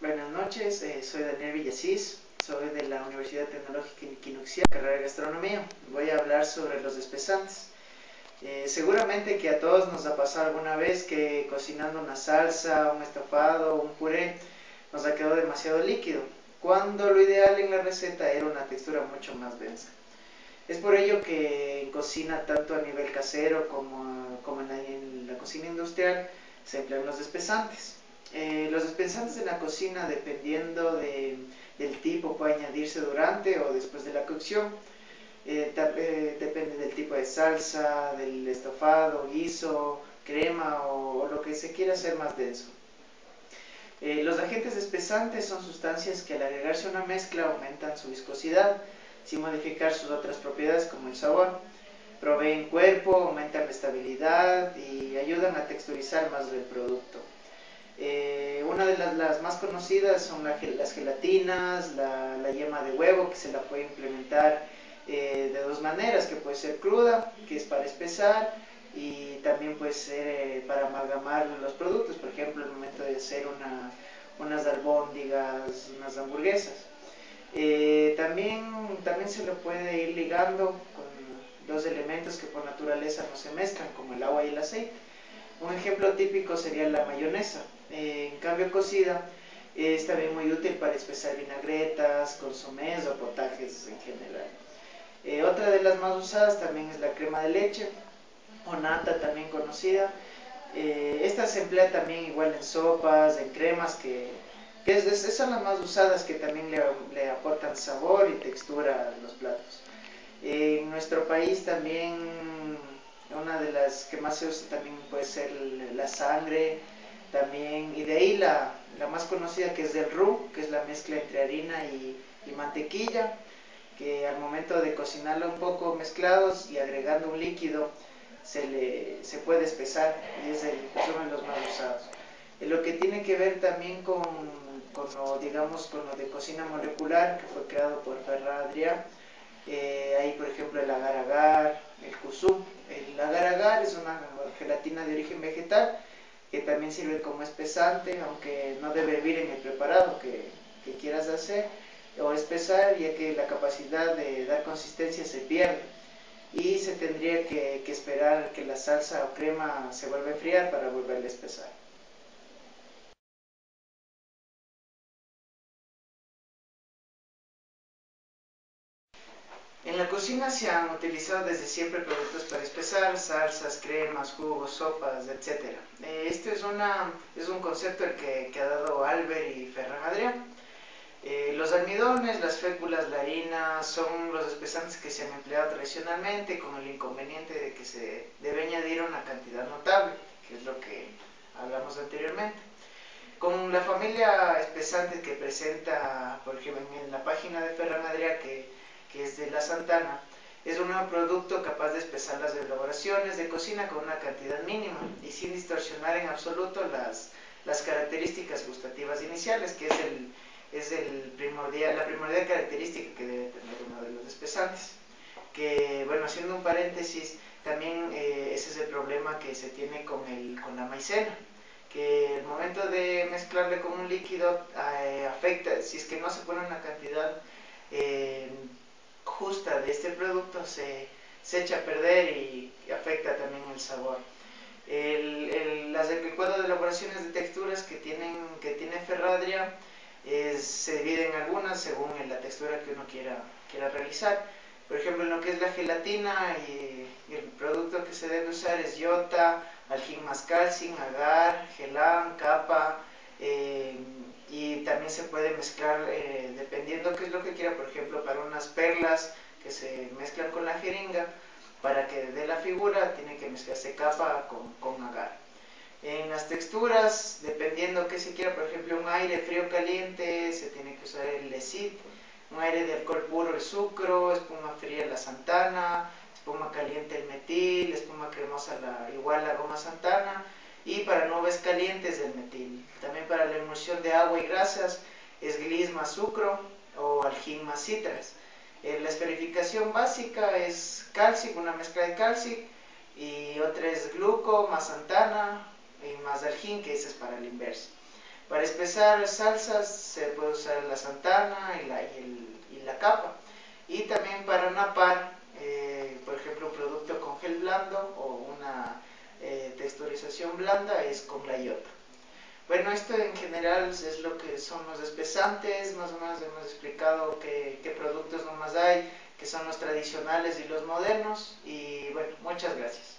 Buenas noches, soy Daniel Villasís, soy de la Universidad Tecnológica Quinoxia, carrera de gastronomía. Voy a hablar sobre los espesantes. Seguramente que a todos nos ha pasado alguna vez que cocinando una salsa, un estofado, un puré, nos ha quedado demasiado líquido, cuando lo ideal en la receta era una textura mucho más densa. Es por ello que en cocina, tanto a nivel casero como en la cocina industrial, se emplean los espesantes. Los espesantes en la cocina, dependiendo del tipo, puede añadirse durante o después de la cocción. Depende del tipo de salsa, del estofado, guiso, crema o lo que se quiera hacer más denso. Los agentes espesantes son sustancias que al agregarse a una mezcla aumentan su viscosidad, sin modificar sus otras propiedades como el sabor. Proveen cuerpo, aumentan la estabilidad y ayudan a texturizar más el producto. Una de las más conocidas son las gelatinas, la yema de huevo, que se la puede implementar de dos maneras, que puede ser cruda, que es para espesar, y también puede ser para amalgamar los productos, por ejemplo, al momento de hacer unas albóndigas, unas hamburguesas. También se lo puede ir ligando con dos elementos que por naturaleza no se mezclan, como el agua y el aceite. Un ejemplo típico sería la mayonesa. En cambio, cocida es también muy útil para espesar vinagretas, consomés o potajes en general. Otra de las más usadas también es la crema de leche o nata, también conocida. Esta se emplea también igual en sopas, en cremas, son las más usadas, que también le aportan sabor y textura a los platos. En nuestro país también una de las que más se usa también puede ser la sangre, también, y de ahí la más conocida, que es del roux, que es la mezcla entre harina y mantequilla, que al momento de cocinarlo un poco mezclados y agregando un líquido se puede espesar, y es uno de los más usados. Lo que tiene que ver también con lo de cocina molecular, que fue creado por Ferran Adrià. Hay, por ejemplo, el agar-agar, el kusum. El agar-agar es una gelatina de origen vegetal que también sirve como espesante, aunque no debe hervir en el preparado que quieras hacer o espesar, ya que la capacidad de dar consistencia se pierde y se tendría que esperar que la salsa o crema se vuelva a enfriar para volverla a espesar. En la cocina se han utilizado desde siempre productos para espesar, salsas, cremas, jugos, sopas, etc. Este es un concepto que ha dado Albert y Ferran Adrià. Los almidones, las féculas, la harina son los espesantes que se han empleado tradicionalmente, con el inconveniente de que se debe añadir una cantidad notable, que es lo que hablamos anteriormente. Con la familia espesante que presenta, por ejemplo, en la página de Ferran Adrià, que es de la Santana, es un nuevo producto capaz de espesar las elaboraciones de cocina con una cantidad mínima y sin distorsionar en absoluto las características gustativas iniciales, que es la primordial característica que debe tener uno de los espesantes. Que, bueno, haciendo un paréntesis, también ese es el problema que se tiene con la maicena, que el momento de mezclarle con un líquido afecta, si es que no se pone una cantidad eh, justa de este producto, se echa a perder y afecta también el sabor. El cuadro de elaboraciones de texturas que tiene Ferran Adrià se dividen algunas según la textura que uno quiera realizar. Por ejemplo, en lo que es la gelatina, y el producto que se debe usar es Iota, Algin mascalzin, agar, gelam, capa, y también se puede mezclar dependiendo qué es lo que quiera. Por ejemplo, para unas perlas que se mezclan con la jeringa, para que dé la figura tiene que mezclarse capa con agar. En las texturas, dependiendo qué se quiera, por ejemplo, un aire frío caliente, se tiene que usar el Lecit, un aire de alcohol puro el sucro, espuma fría la Santana, espuma caliente el metil, espuma cremosa igual la goma Santana, y para nubes calientes el metil. También para la emulsión de agua y grasas es gliss más sucro o algin más citras. La esferificación básica es calcic, una mezcla de calcic, y otra es gluco más Santana y más algin, que ese es para el inverso. Para espesar salsas se puede usar la Santana y la capa. Y también para napar, por ejemplo, un producto con gel blando o una texturización blanda es con la iota. Bueno, esto en general es lo que son los espesantes, más o menos hemos explicado qué productos nomás hay, que son los tradicionales y los modernos, y bueno, muchas gracias.